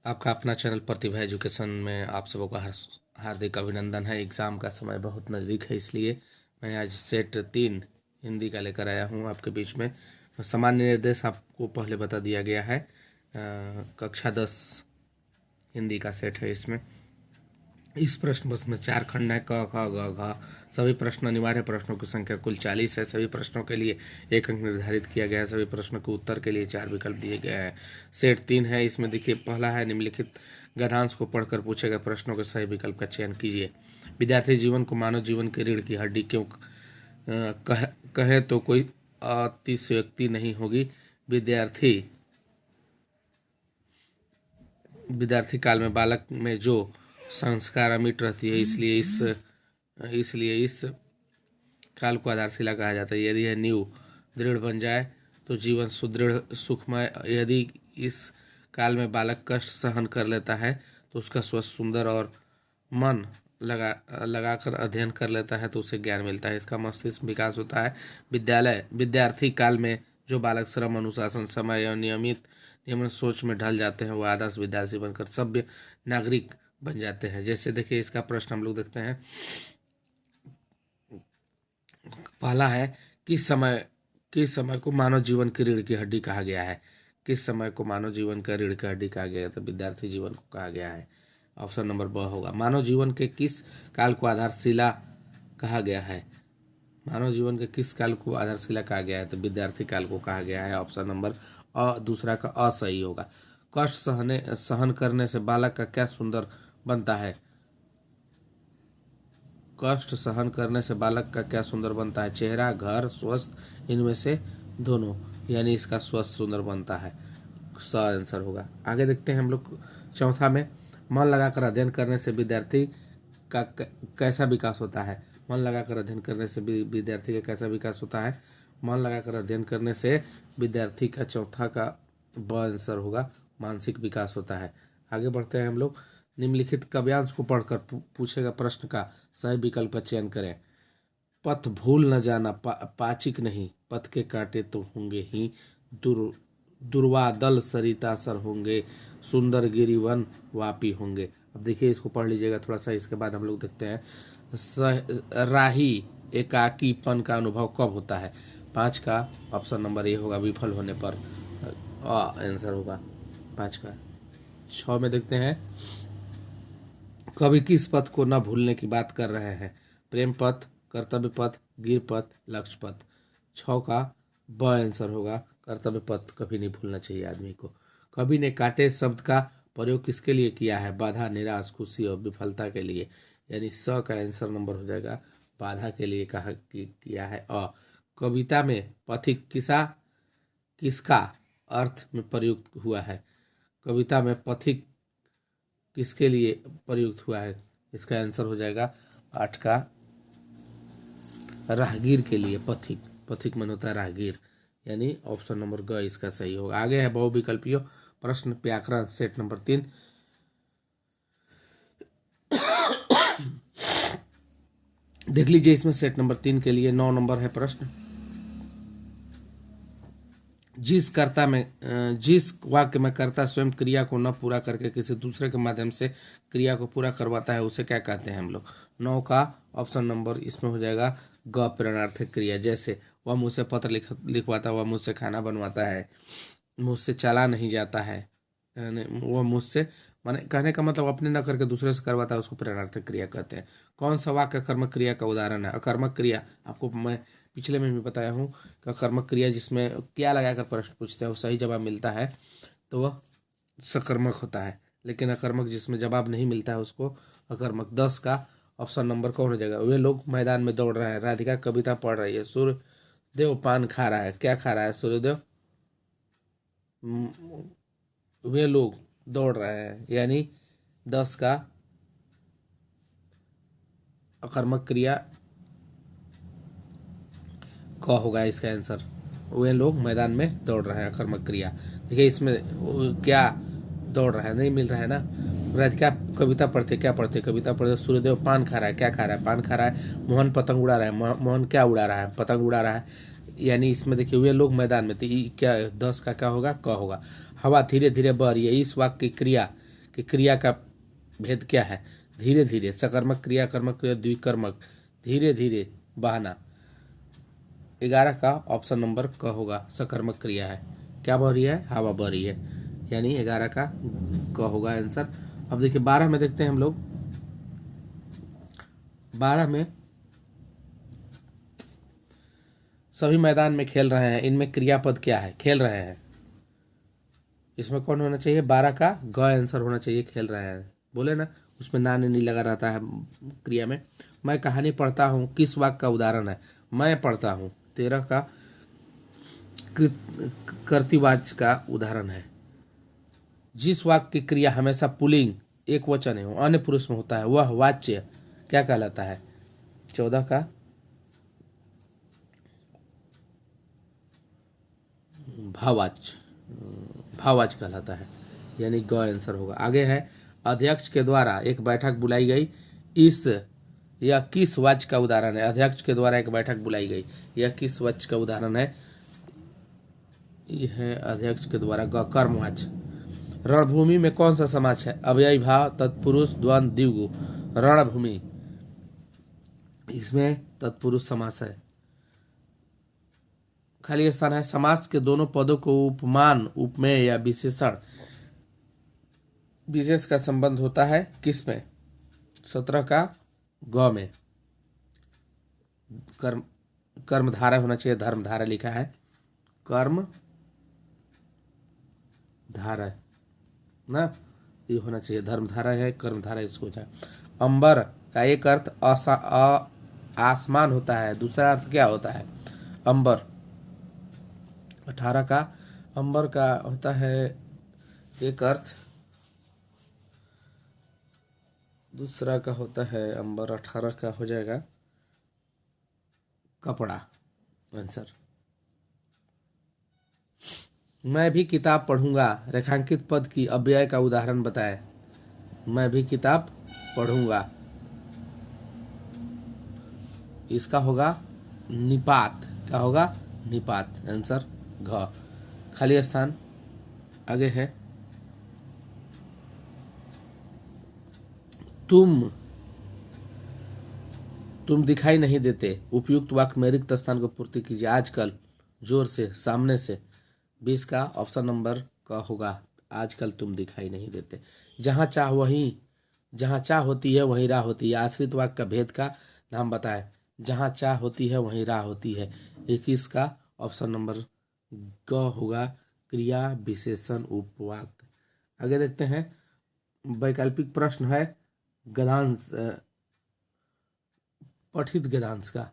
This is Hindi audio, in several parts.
आपका अपना चैनल प्रतिभा एजुकेशन में आप सबों का हार्दिक अभिनंदन है। एग्ज़ाम का समय बहुत नज़दीक है, इसलिए मैं आज सेट 3 हिंदी का लेकर आया हूँ आपके बीच में। सामान्य निर्देश आपको पहले बता दिया गया है। कक्षा 10 हिंदी का सेट है। इसमें इस प्रश्न बस में 4 खंड है, क ख ग घ। सभी प्रश्न अनिवार्य प्रश्नों की संख्या कुल 40 है। सभी प्रश्नों के लिए 1 अंक निर्धारित किया गया है। सभी प्रश्नों के उत्तर के लिए 4 विकल्प दिए गए हैं। सेट 3 है। इसमें देखिए, पहला है निम्नलिखित गद्यांश को पढ़कर पूछे गए प्रश्नों के सही विकल्प का चयन कीजिए। विद्यार्थी जीवन को मानव जीवन की रीढ़ की हड्डी क्यों कहे तो कोई अतिशयोक्ति नहीं होगी। विद्यार्थी काल में बालक में जो संस्कार अमिट रहती है, इसलिए इस काल को आधारशिला कहा जाता है। यदि यह नींव दृढ़ बन जाए तो जीवन सुदृढ़ सुखमय। यदि इस काल में बालक कष्ट सहन कर लेता है तो उसका स्वस्थ सुंदर और मन लगाकर अध्ययन कर लेता है तो उसे ज्ञान मिलता है। इसका मस्तिष्क विकास होता है। विद्यार्थी काल में जो बालक श्रम, अनुशासन, समय और नियमित सोच में ढल जाते हैं वह आदर्श विद्यार्थी बनकर सभ्य नागरिक बन जाते हैं। जैसे देखिए, इसका प्रश्न हम लोग देखते हैं। पहला है, किस समय को मानव जीवन की रीढ़ की हड्डी कहा गया है। किस समय को मानव जीवन का रीढ़ की हड्डी कहा गया है? तो विद्यार्थी जीवन को कहा गया है। ऑप्शन नंबर ब होगा। मानव जीवन के किस काल को आधारशिला कहा गया है? मानव जीवन के किस काल को आधारशिला कहा गया है? तो विद्यार्थी काल को कहा गया है। ऑप्शन नंबर दूसरा का असही होगा। कष्ट सहन करने से बालक का क्या सुंदर बनता है? कष्ट सहन करने से बालक का क्या सुंदर बनता है? चेहरा, घर, स्वस्थ, इनमें से दोनों, यानी इसका स्वस्थ सुंदर बनता है। स आंसर होगा। आगे देखते हैं हम लोग चौथा में, मन लगाकर अध्ययन करने से विद्यार्थी का कैसा विकास होता है? मन लगाकर अध्ययन करने से विद्यार्थी का कैसा विकास होता है? मन लगाकर अध्ययन करने से विद्यार्थी का चौथा का ब आंसर होगा, मानसिक विकास होता है। आगे बढ़ते हैं हम लोग। निम्नलिखित काव्यांश को पढ़कर पूछेगा प्रश्न का सही विकल्प का चयन करें। पथ भूल न जाना पाचिक नहीं, पथ के कांटे तो होंगे ही, दुर्वादल सरिता सर होंगे, सुंदर गिरिवन वापी होंगे। अब देखिए, इसको पढ़ लीजिएगा थोड़ा सा। इसके बाद हम लोग देखते हैं, राही एकाकीपन का अनुभव कब होता है? 5 का ऑप्शन नंबर ए होगा, विफल होने पर आंसर होगा 5 का। 6 में देखते हैं, कवि किस पथ को न भूलने की बात कर रहे हैं? प्रेम पथ, कर्तव्य पथ, गिर पथ, लक्ष्य पथ। 6 का ब आंसर होगा, कर्तव्य पथ कभी नहीं भूलना चाहिए आदमी को। कवि ने कांटे शब्द का प्रयोग किसके लिए किया है? बाधा, निराश, खुशी और विफलता के लिए, यानी स का आंसर नंबर हो जाएगा, बाधा के लिए कहा किया है। कविता में पथिक किसका अर्थ में प्रयुक्त हुआ है? कविता में पथिक किसके लिए प्रयुक्त हुआ है? इसका आंसर हो जाएगा 8 का, राहगीर के लिए। पथिक मन होता है राहगीर, यानी ऑप्शन नंबर ग इसका सही होगा। आगे है बहुविकल्पीय प्रश्न व्याकरण सेट नंबर 3। देख लीजिए, इसमें सेट नंबर 3 के लिए 9 नंबर है प्रश्न। जिस वाक्य में कर्ता स्वयं क्रिया को न पूरा करके किसी दूसरे के माध्यम से क्रिया को पूरा करवाता है उसे क्या कहते हैं हम लोग? 9 का ऑप्शन नंबर इसमें हो जाएगा ग, प्रेरणार्थक क्रिया। जैसे वह मुझसे पत्र लिखवाता है, वह मुझसे खाना बनवाता है, मुझसे चला नहीं जाता है, वह मुझसे, माने कहने का मतलब अपने न करके दूसरे से करवाता है, उसको प्रेरणार्थक क्रिया कहते हैं। कौन सा वाक्य कर्मक क्रिया का उदाहरण है? अकर्मक क्रिया, आपको मैं पिछले में भी बताया हूँ कि अकर्मक क्रिया जिसमें क्या लगाकर प्रश्न पूछते हैं वो सही जवाब मिलता है तो वह सकर्मक होता है, लेकिन अकर्मक जिसमें जवाब नहीं मिलता है उसको अकर्मक। 10 का ऑप्शन नंबर कौन हो जाएगा? वे लोग मैदान में दौड़ रहे हैं, राधिका कविता पढ़ रही है, सूर्यदेव पान खा रहा है। क्या खा रहा है सूर्यदेव? वे लोग दौड़ रहे हैं, यानी 10 का अकर्मक क्रिया क होगा इसका आंसर। वे लोग मैदान में दौड़ रहे हैं, अकर्मक क्रिया। देखिए, इसमें क्या दौड़ रहा है नहीं मिल रहा है ना। राधिका कविता पढ़ते, क्या पढ़ते? कविता पढ़ते। सूर्यदेव पान खा रहा है, क्या खा रहा है? पान खा रहा है। मोहन पतंग उड़ा रहा है, मोहन क्या उड़ा रहा है? पतंग उड़ा रहा है। यानी इसमें देखिए, वे लोग मैदान में थे, क्या 10 का क्या होगा? क होगा। हवा धीरे धीरे बह रही है, इस वाक्य की क्रिया का भेद क्या है? धीरे धीरे, सकर्मक क्रिया, कर्मक क्रिया, द्विकर्मक, धीरे धीरे बहना। 11 का ऑप्शन नंबर क होगा, सकर्मक क्रिया है। क्या बह रही है? हवा बह रही है, यानी 11 का क होगा आंसर। अब देखिए 12 में देखते हैं हम लोग। 12 में सभी मैदान में खेल रहे हैं, इनमें क्रियापद क्या है? खेल रहे हैं। इसमें कौन होना चाहिए? 12 का ग आंसर होना चाहिए, खेल रहे हैं। बोले ना, उसमें ना नहीं लगा रहता है क्रिया में। मैं कहानी पढ़ता हूँ, किस वाक्य का उदाहरण है? मैं पढ़ता हूँ। 13 का कर्तृवाच्य का उदाहरण है। जिस वाक्य की क्रिया हमेशा पुल्लिंग एक वचन है, अन्य पुरुष में होता है, वह वाच्य क्या कहलाता है? 14 का भाववाच्य, भाववाच्य कहलाता है, यानी ग आंसर होगा। आगे है, अध्यक्ष के द्वारा एक बैठक बुलाई गई, इस यह किस वाच्य का उदाहरण है? अध्यक्ष के द्वारा एक बैठक बुलाई गई, यह किस वाच्य का उदाहरण है? यह है अध्यक्ष के द्वारा ग, कर्मवाच्य। रणभूमि में कौन सा समास है? अव्ययी भाव, तत्पुरुष, द्वंद्व, द्विगु। रणभूमि, इसमें तत्पुरुष समास है। खाली स्थान है। समास के दोनों पदों को उपमान, उपमेय या विशेषण विशेष का संबंध होता है किस में? 17 का ग में। कर्म, कर्मधारय होना चाहिए, धर्मधारय लिखा है, कर्म धारय ना, ये होना चाहिए, धर्मधारय है, कर्मधारय इसको जाए। अंबर का एक अर्थ आसमान होता है, दूसरा अर्थ क्या होता है? अंबर। 18 का अंबर का होता है एक अर्थ, दूसरा का होता है अंबर। 18 का हो जाएगा कपड़ा आंसर। मैं भी किताब पढ़ूंगा, रेखांकित पद की अव्यय का उदाहरण बताएं। मैं भी किताब पढ़ूंगा, इसका होगा निपात। क्या होगा? निपात आंसर घ। खाली स्थान आगे है, तुम दिखाई नहीं देते, उपयुक्त वाक्य में रिक्त स्थान को पूर्ति कीजिए। आजकल, जोर से, सामने से। 20 का ऑप्शन नंबर का होगा, आजकल तुम दिखाई नहीं देते। जहाँ चाह होती है वहीं राह होती है। आश्रित वाक्य का भेद का नाम बताएं। जहाँ चाह होती है वहीं राह होती है। 21 का ऑप्शन नंबर ग होगा, क्रिया विशेषण उपवाक्य। आगे देखते हैं, वैकल्पिक प्रश्न है गद्यांश, पठित गद्यांश का।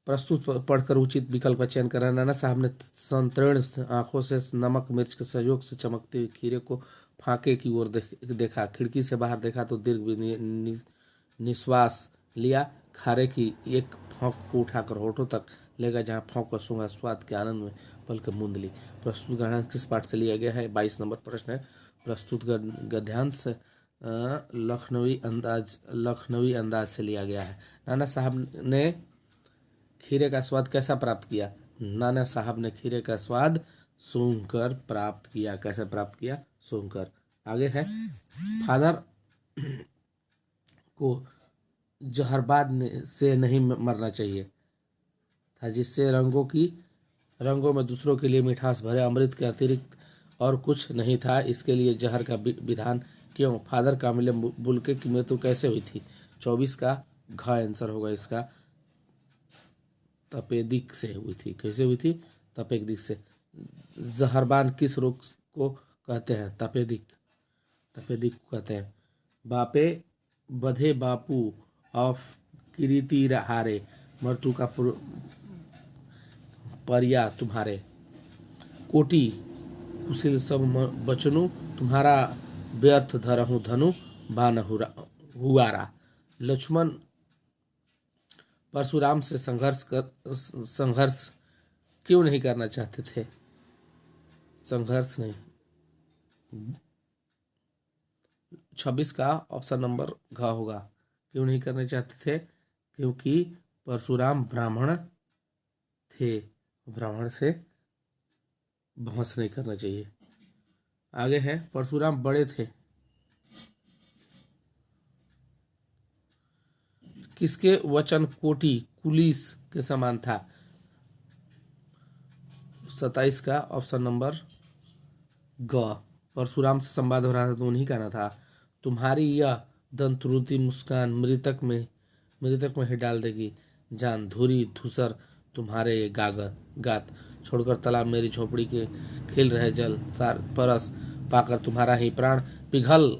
प्रस्तुत पढ़कर उचित विकल्प का चयन करें। नाना साहब ने संतीर्ण आंखों से नमक मिर्च के सहयोग से चमकते हुए खीरे को फाके की ओर देखा। खिड़की से बाहर देखा तो दीर्घ निश्वास लिया। खारे की एक फोंक को उठाकर होठों तक ले गया, जहाँ फोंक का सूंघा, स्वाद के आनंद में पल के मूंद ली। प्रस्तुत गद्यांश किस पाठ से लिया गया है? 22 नंबर प्रश्न है। प्रस्तुत गद्यांश लखनवी अंदाज से लिया गया है। नाना साहब ने खीरे का स्वाद कैसा प्राप्त किया? नाना साहब ने खीरे का स्वाद सूंघकर प्राप्त किया। कैसे प्राप्त किया? सूंघकर। आगे है, फादर को जहरबाद से नहीं मरना चाहिए था, जिससे रंगों में दूसरों के लिए मिठास भरे अमृत के अतिरिक्त और कुछ नहीं था। इसके लिए जहर का विधान क्यों? फादर कामिल बुल्के की मृत्यु कैसे हुई थी? 24 का घ आंसर होगा इसका, तपेदिक से हुई थी। कैसे हुई थी? तपेदिक से। जहरबान किस रोग को कहते हैं? तपेदिक, तपेदिक को कहते हैं। बापे बधे बापू ऑफ किरीति हारे, मृत्यु का परिया तुम्हारे। कोटि कुशिल सब बचनु, तुम्हारा व्यर्थ धरहु धनु बान हुआरा। लक्ष्मण परशुराम से संघर्ष क्यों नहीं करना चाहते थे? संघर्ष नहीं। 26 का ऑप्शन नंबर घ होगा, क्यों नहीं करना चाहते थे? क्योंकि परशुराम ब्राह्मण थे, ब्राह्मण से बहस नहीं करना चाहिए। आगे है परशुराम बड़े थे, किसके वचन कोटि कुलिस के समान था। 27 का ऑप्शन नंबर ग। परशुराम से संवाद हो रहा था तो उन्हीं का ना था। तुम्हारी यह दंतरुति मुस्कान मृतक में ही डाल देगी जान, धुरी धूसर तुम्हारे ये गात, छोड़कर तालाब मेरी झोपड़ी के खिल रहे जल, सार परस पाकर तुम्हारा ही प्राण पिघल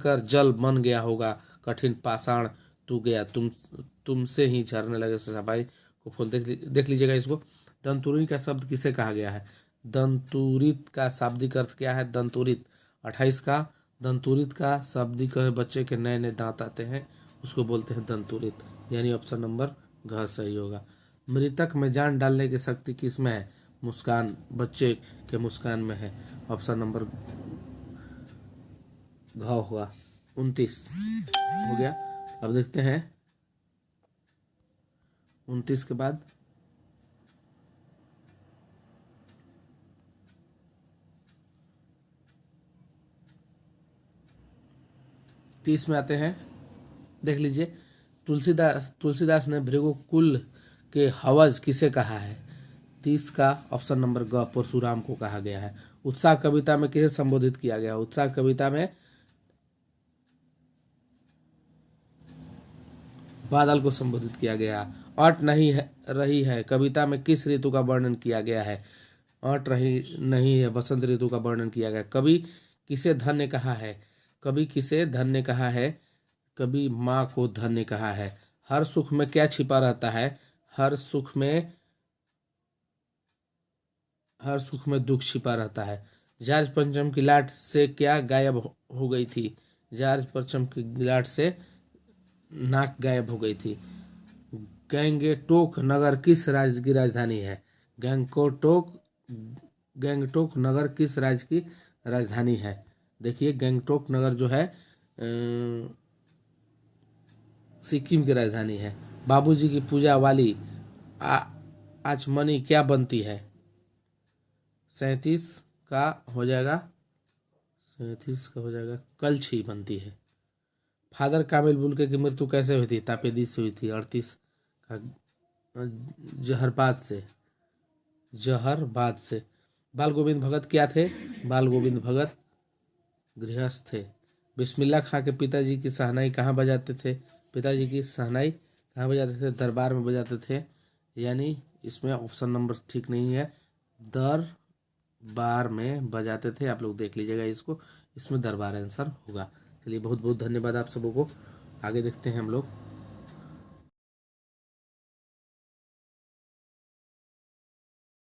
कर जल बन गया होगा, कठिन पाषाण तू गया, तुमसे ही झरने लगे सफाई को फूल। देख लीजिएगा इसको। दंतुरी का शब्द किसे कहा गया है? दंतुरित का शाब्दिक अर्थ क्या है? दंतुरित। 28 का दंतुरित का शाब्दिक है बच्चे के नए नए दांत आते हैं, उसको बोलते हैं दंतुरित, यानी ऑप्शन नंबर घ सही होगा। मृतक में जान डालने की शक्ति किस में है? मुस्कान, बच्चे के मुस्कान में है, ऑप्शन नंबर घ होगा। 29 हो गया। अब देखते हैं 29 के बाद 30 में आते हैं। देख लीजिए, तुलसीदास ने भृगु कुल के हवज किसे कहा है? 30 का ऑप्शन नंबर ग परशुराम को कहा गया है। उत्साह कविता में किसे संबोधित किया गया? उत्साह कविता में बादल को संबोधित किया गया। अट नहीं है रही है कविता में किस ऋतु का वर्णन किया गया है? अट रही नहीं है बसंत ऋतु का वर्णन किया गया। कवि किसे धन्य कहा है? कवि किसे धन्य कहा है? कवि माँ को धन्य कहा है। हर सुख में क्या छिपा रहता है? हर सुख में दुख छिपा रहता है। जॉर्ज पंचम की लाट से क्या गायब हो गई थी? जॉर्ज पंचम की लाट से नाक गायब हो गई थी। गैंगटोक नगर किस राज्य की राजधानी है? गैंगटोक नगर किस राज्य की राजधानी है? देखिए, गैंगटोक नगर जो है सिक्किम की राजधानी है। बाबूजी की पूजा वाली आचमनी क्या बनती है? 37 का हो जाएगा, 37 का हो जाएगा कलछी बनती है। फादर कामिल बुल्के की मृत्यु कैसे हुई थी? तापेदिस से हुई थी। 38 का जहरबाद से। बाल गोविंद भगत क्या थे? बाल गोविंद भगत गृहस्थ थे। बिस्मिल्लाह खां के पिताजी की शहनाई कहाँ बजाते थे? पिताजी की शहनाई कहाँ बजाते थे? दरबार में बजाते थे, यानी इसमें ऑप्शन नंबर ठीक नहीं है, दरबार में बजाते थे। आप लोग देख लीजिएगा इसको, इसमें दरबार आंसर होगा। चलिए, बहुत बहुत धन्यवाद आप सबों को। आगे देखते हैं हम लोग।